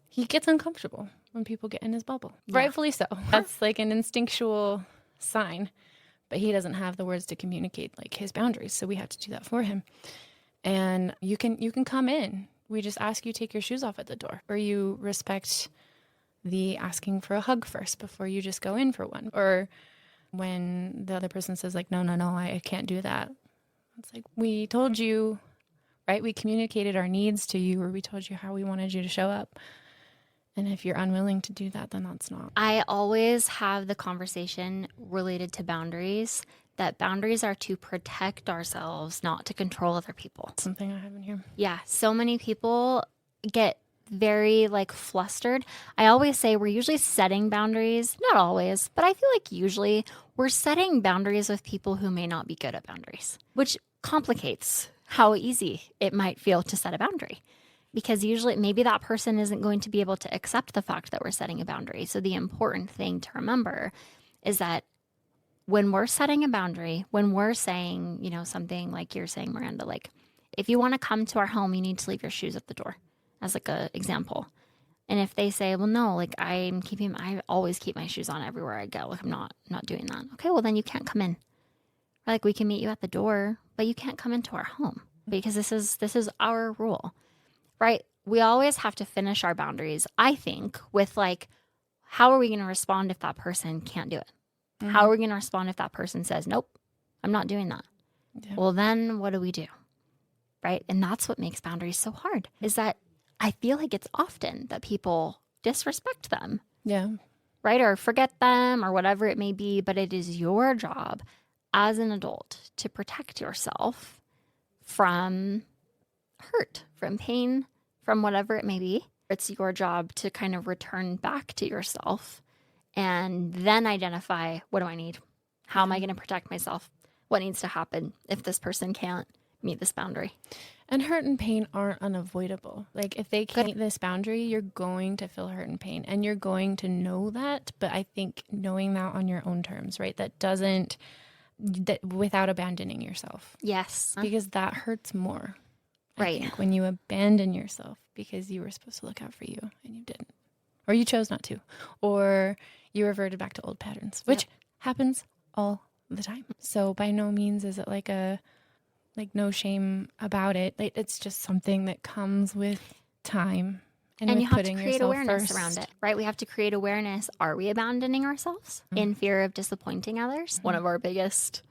He gets uncomfortable when people get in his bubble. Yeah. Rightfully so. That's like an instinctual sign. But he doesn't have the words to communicate like his boundaries, so we have to do that for him. And you can come in. We just ask you take your shoes off at the door, or you respect the asking for a hug first before you just go in for one. Or when the other person says like, no, I can't do that. It's like, we told you, right? We communicated our needs to you, or we told you how we wanted you to show up. And if you're unwilling to do that, then that's not. I always have the conversation related to boundaries, that boundaries are to protect ourselves, not to control other people. Something I have in here. Yeah. So many people get very like flustered. I always say we're usually setting boundaries, not always, but I feel like usually we're setting boundaries with people who may not be good at boundaries, which complicates how easy it might feel to set a boundary. Because usually maybe that person isn't going to be able to accept the fact that we're setting a boundary. So the important thing to remember is that when we're setting a boundary, when we're saying, something like you're saying, Miranda, like if you want to come to our home, you need to leave your shoes at the door, as like a example. And if they say, well, no, like I always keep my shoes on everywhere I go. Like I'm not doing that. Okay, well then you can't come in. Or like we can meet you at the door, but you can't come into our home because this is our rule. Right? We always have to finish our boundaries, I think, with like, how are we going to respond if that person can't do it? Mm-hmm. How are we going to respond if that person says, nope, I'm not doing that? Yeah. Well, then what do we do? Right? And that's what makes boundaries so hard, is that I feel like it's often that people disrespect them. Yeah. Right? Or forget them or whatever it may be. But it is your job as an adult to protect yourself from hurt, from pain, from whatever it may be. It's your job to kind of return back to yourself and then identify, what do I need? How am I going to protect myself? What needs to happen if this person can't meet this boundary? And hurt and pain aren't unavoidable. Like if they can't meet this boundary, you're going to feel hurt and pain, and you're going to know that. But I think knowing that on your own terms, right? That without abandoning yourself. Yes. Because that hurts more. Right. I think, when you abandon yourself because you were supposed to look out for you and you didn't, or you chose not to, or you reverted back to old patterns, which happens all the time. So by no means is it like no shame about it. Like it's just something that comes with time. And you have to create awareness first around it, right? We have to create awareness. Are we abandoning ourselves in fear of disappointing others? One of our biggest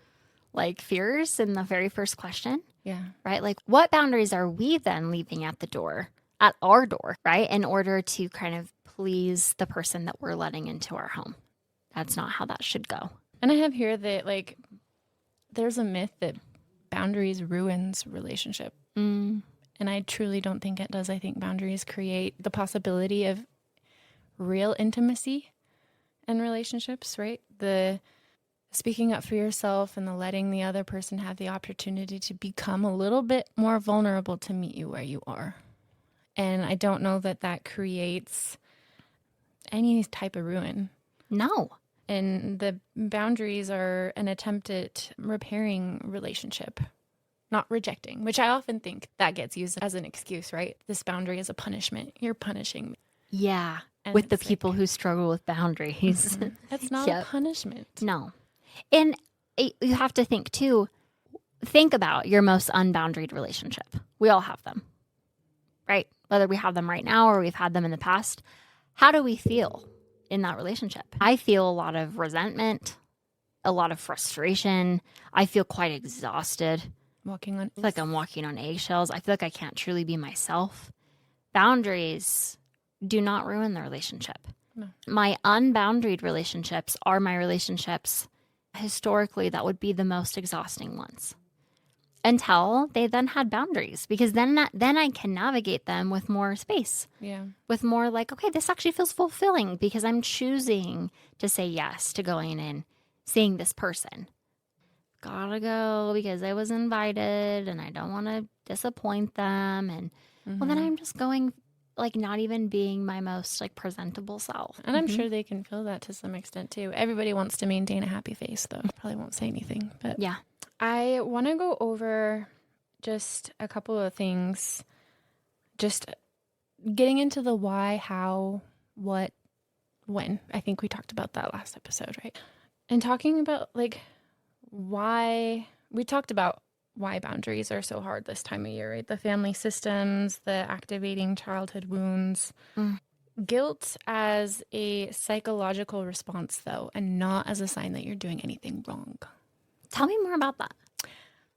fears in the very first question. Yeah. right? Like, what boundaries are we then leaving at our door, right? In order to kind of please the person that we're letting into our home. That's not how that should go. And I have here that, like, there's a myth that boundaries ruins relationship. And I truly don't think it does. I think boundaries create the possibility of real intimacy in relationships, right? The speaking up for yourself and the letting the other person have the opportunity to become a little bit more vulnerable to meet you where you are. And I don't know that that creates any type of ruin. No. And the boundaries are an attempt at repairing relationship, not rejecting, which I often think that gets used as an excuse, right? This boundary is a punishment. You're punishing me. Yeah. And With the it's people who struggle with boundaries. That's not a punishment. No. And you have to think too, think about your most unboundaried relationship. We all have them, right? Whether we have them right now or we've had them in the past. How do we feel in that relationship? I feel a lot of resentment, a lot of frustration. I feel quite exhausted. I feel like I'm walking on eggshells. I feel like I can't truly be myself. Boundaries do not ruin the relationship. No. My unboundaried relationships are my relationships historically that would be the most exhausting ones until they then had boundaries, because then I can navigate them with more space. Yeah. With more like, okay, this actually feels fulfilling because I'm choosing to say yes to going and seeing this person. Gotta go because I was invited and I don't want to disappoint them. And well, then I'm just going, like, not even being my most like presentable self. And I'm sure they can feel that to some extent too. Everybody wants to maintain a happy face, though. Probably won't say anything, but Yeah. I want to go over just a couple of things, just getting into the why, how, what, when. I think we talked about that last episode, right? And talking about like why, we talked about why boundaries are so hard this time of year, right? The family systems, the activating childhood wounds. Guilt as a psychological response, though, and not as a sign that you're doing anything wrong. Tell me more about that.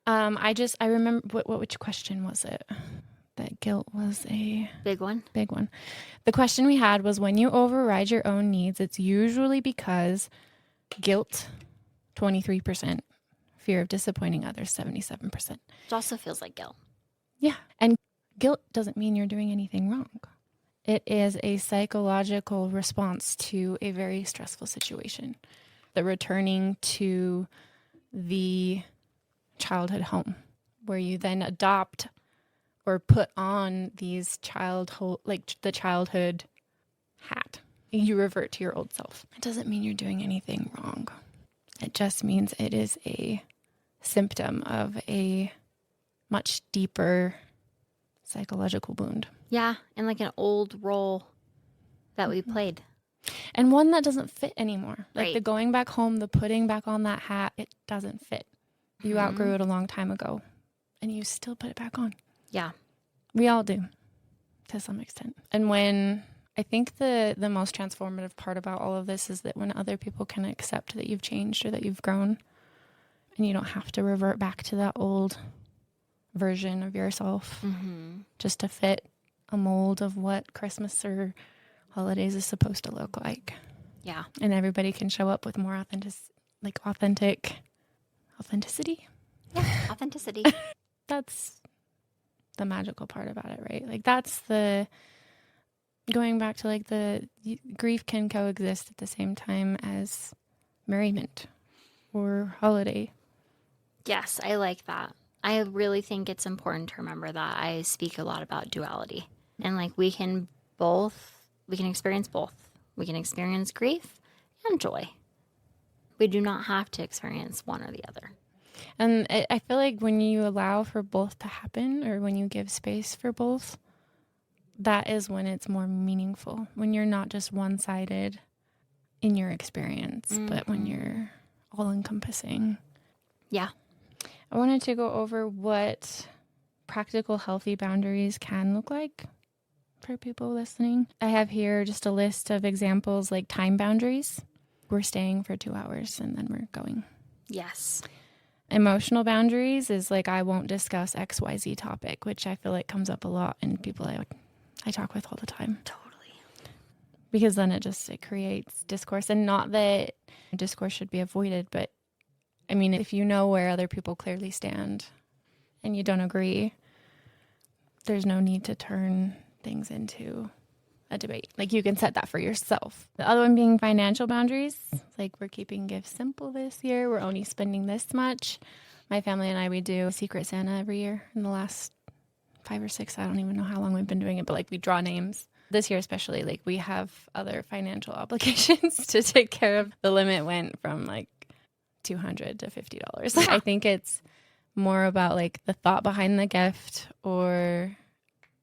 I remember, which question was it? That guilt was a Big one. big one. The question we had was, when you override your own needs, it's usually because guilt, 23%, fear of disappointing others, 77%. It also feels like guilt. Yeah. And guilt doesn't mean you're doing anything wrong. It is a psychological response to a very stressful situation. The returning to the childhood home, where you then adopt or put on these the childhood hat. You revert to your old self. It doesn't mean you're doing anything wrong. It just means it is a symptom of a much deeper psychological wound. Yeah, and like an old role that we played. And one that doesn't fit anymore. Like Right. the going back home, the putting back on that hat, it doesn't fit. You outgrew it a long time ago, and you still put it back on. Yeah. We all do, to some extent. And when I think the most transformative part about all of this is that when other people can accept that you've changed or that you've grown, and you don't have to revert back to that old version of yourself just to fit a mold of what Christmas or holidays is supposed to look like. Yeah. And everybody can show up with more authenticity. Yeah. Authenticity. That's the magical part about it, right? Like that's the going back to like the grief can coexist at the same time as merriment or holiday. Yes, I like that. I really think it's important to remember that. I speak a lot about duality. And like we can experience both. We can experience grief and joy. We do not have to experience one or the other. And I feel like when you allow for both to happen, or when you give space for both, that is when it's more meaningful. When you're not just one-sided in your experience, but when you're all-encompassing. Yeah. I wanted to go over what practical, healthy boundaries can look like for people listening. I have here just a list of examples, like time boundaries. We're staying for 2 hours and then we're going. Yes. Emotional boundaries is like, I won't discuss XYZ topic, which I feel like comes up a lot in people I talk with all the time. Totally. Because then it creates discourse, and not that discourse should be avoided, but I mean, if you know where other people clearly stand and you don't agree, there's no need to turn things into a debate. Like, you can set that for yourself. The other one being financial boundaries. Like, we're keeping gifts simple this year. We're only spending this much. My family and I, we do Secret Santa every year in the last 5 or 6. I don't even know how long we've been doing it, but like, we draw names. This year especially, like, we have other financial obligations to take care of. The limit went from like $200 to $50. I think it's more about like the thought behind the gift, or,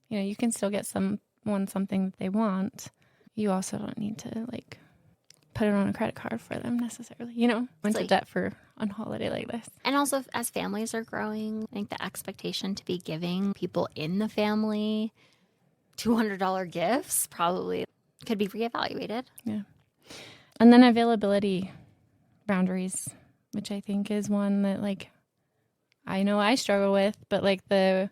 you know, you can still get someone something that they want. You also don't need to like put it on a credit card for them necessarily, you know, into debt for a holiday like this. And also, as families are growing, I think the expectation to be giving people in the family $200 gifts probably could be reevaluated. Yeah. And then availability boundaries, which I think is one that like I know I struggle with, but like the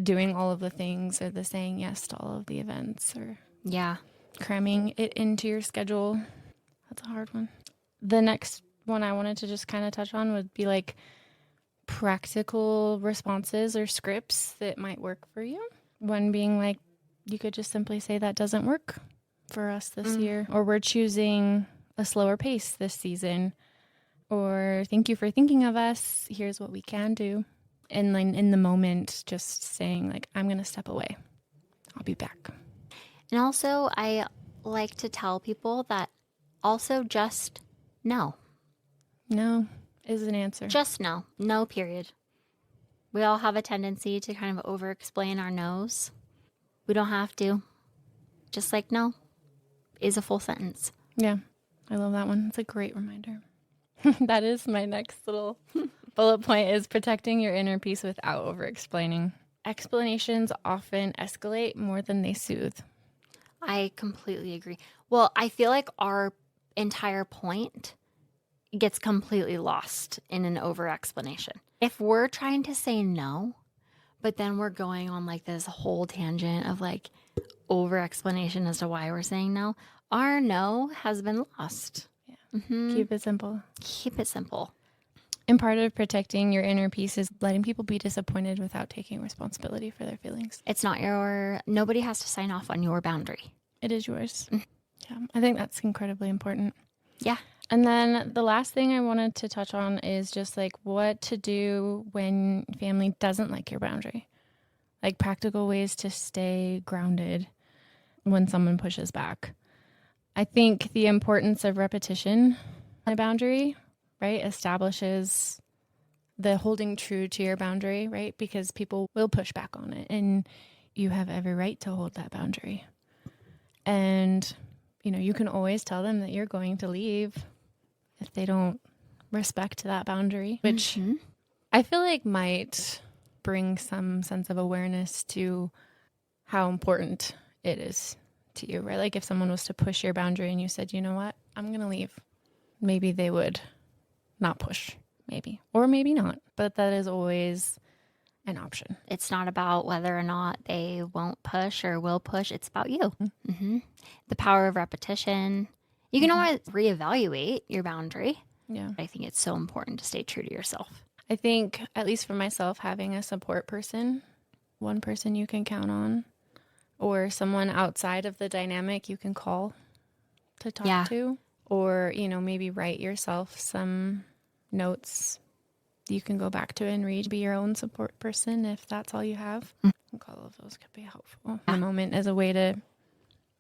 doing all of the things, or the saying yes to all of the events, or cramming it into your schedule. That's a hard one. The next one I wanted to just kind of touch on would be like practical responses or scripts that might work for you. One being like, you could just simply say that doesn't work for us this year, or we're choosing a slower pace this season, or thank you for thinking of us. Here's what we can do. And then in the moment, just saying like, I'm going to step away. I'll be back. And also, I like to tell people that also just no. No is an answer. Just no. No, period. We all have a tendency to kind of over-explain our no's. We don't have to. Just like no is a full sentence. Yeah, I love that one. It's a great reminder. That is my next little bullet point, is protecting your inner peace without over-explaining. Explanations often escalate more than they soothe. I completely agree. Well, I feel like our entire point gets completely lost in an over-explanation. If we're trying to say no, but then we're going on like this whole tangent of like over-explanation as to why we're saying no, our no has been lost. Yeah. Mm-hmm. Keep it simple. Keep it simple. And part of protecting your inner peace is letting people be disappointed without taking responsibility for their feelings. It's not nobody has to sign off on your boundary. It is yours. Yeah, I think that's incredibly important. Yeah. And then the last thing I wanted to touch on is just like what to do when family doesn't like your boundary. Like practical ways to stay grounded when someone pushes back. I think the importance of repetition on a boundary, right, establishes the holding true to your boundary, right? Because people will push back on it, and you have every right to hold that boundary. And, you know, you can always tell them that you're going to leave if they don't respect that boundary, which I feel like might bring some sense of awareness to how important it is to you, right? Like if someone was to push your boundary and you said, you know what, I'm going to leave, maybe they would not push, maybe, or maybe not, but that is always an option. It's not about whether or not they won't push or will push. It's about you. Mm-hmm. The power of repetition. You can always reevaluate your boundary. Yeah. I think it's so important to stay true to yourself. I think, at least for myself, having a support person, one person you can count on, or someone outside of the dynamic you can call to talk to, or, you know, maybe write yourself some notes you can go back to and read, be your own support person if that's all you have. I think all of those could be helpful in the moment as a way to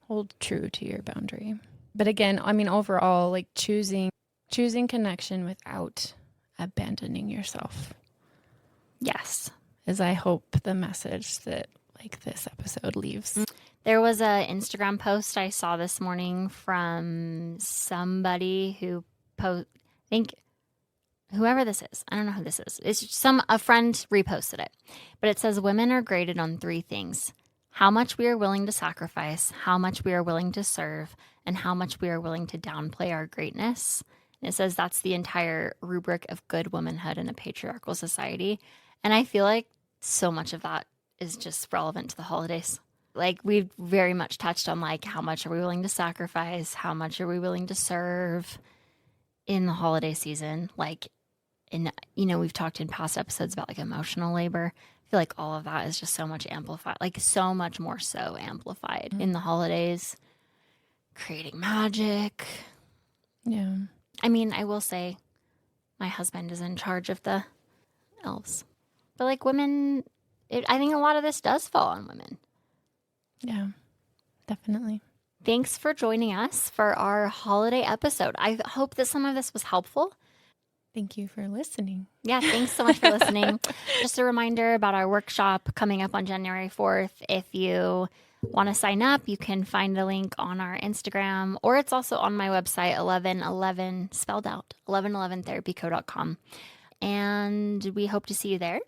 hold true to your boundary. But again, I mean, overall, like choosing connection without abandoning yourself. Yes. Is, I hope, the message that like this episode leaves. There was a Instagram post I saw this morning from somebody who I think whoever this is, I don't know who this is. It's a friend reposted it. But it says women are graded on 3 things: how much we are willing to sacrifice, how much we are willing to serve, and how much we are willing to downplay our greatness. And it says that's the entire rubric of good womanhood in a patriarchal society. And I feel like so much of that is just relevant to the holidays. Like we've very much touched on like how much are we willing to sacrifice? How much are we willing to serve in the holiday season? Like, and we've talked in past episodes about like emotional labor. I feel like all of that is just so much amplified, like so much more so amplified in the holidays, creating magic. Yeah. I mean, I will say my husband is in charge of the elves. But like women, I think a lot of this does fall on women. Yeah, definitely. Thanks for joining us for our holiday episode. I hope that some of this was helpful. Thank you for listening. Yeah, thanks so much for listening. Just a reminder about our workshop coming up on January 4th. If you want to sign up, you can find the link on our Instagram, or it's also on my website, 1111, spelled out, 1111therapyco.com. And we hope to see you there.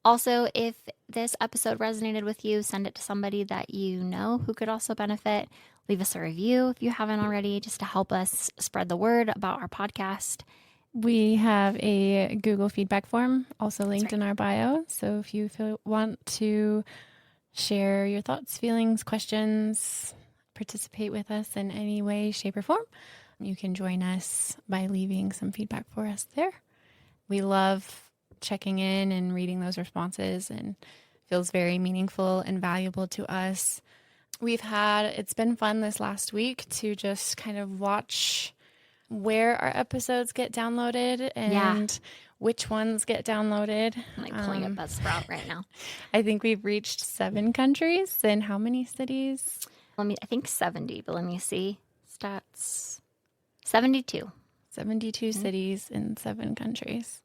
Also, if this episode resonated with you, send it to somebody that you know who could also benefit. Leave us a review if you haven't already, just to help us spread the word about our podcast. We have a Google feedback form also linked in our bio. So if you want to share your thoughts, feelings, questions, participate with us in any way, shape, or form, you can join us by leaving some feedback for us there. We love checking in and reading those responses, and feels very meaningful and valuable to us. It's been fun this last week to just kind of watch where our episodes get downloaded and which ones get downloaded. I'm like pulling up Buzzsprout right now. I think we've reached 7 countries. And how many cities? I think 70, but let me see. Stats. 72. 72 cities in 7 countries.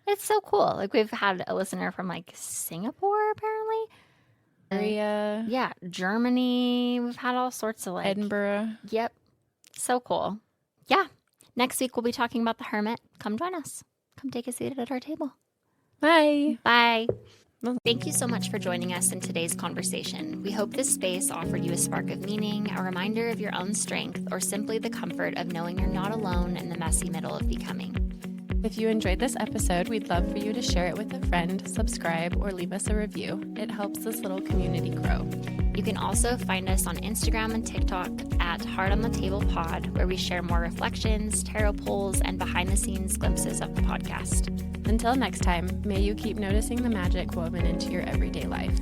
It's so cool. Like we've had a listener from like Singapore, apparently. Korea. Yeah, Germany. We've had all sorts of like Edinburgh. Yep. So cool. Yeah. Next week we'll be talking about the hermit. Come join us. Come take a seat at our table. Bye. Bye. Thank you so much for joining us in today's conversation. We hope this space offered you a spark of meaning, a reminder of your own strength, or simply the comfort of knowing you're not alone in the messy middle of becoming. If you enjoyed this episode, we'd love for you to share it with a friend, subscribe, or leave us a review. It helps this little community grow. You can also find us on Instagram and TikTok at Heart on the Table Pod, where we share more reflections, tarot pulls, and behind-the-scenes glimpses of the podcast. Until next time, may you keep noticing the magic woven into your everyday life.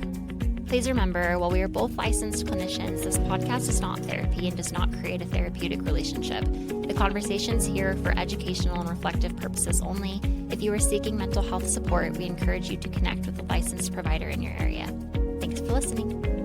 Please remember, while we are both licensed clinicians, this podcast is not therapy and does not create a therapeutic relationship. The conversations here are for educational and reflective purposes only. If you are seeking mental health support, we encourage you to connect with a licensed provider in your area. Thanks for listening.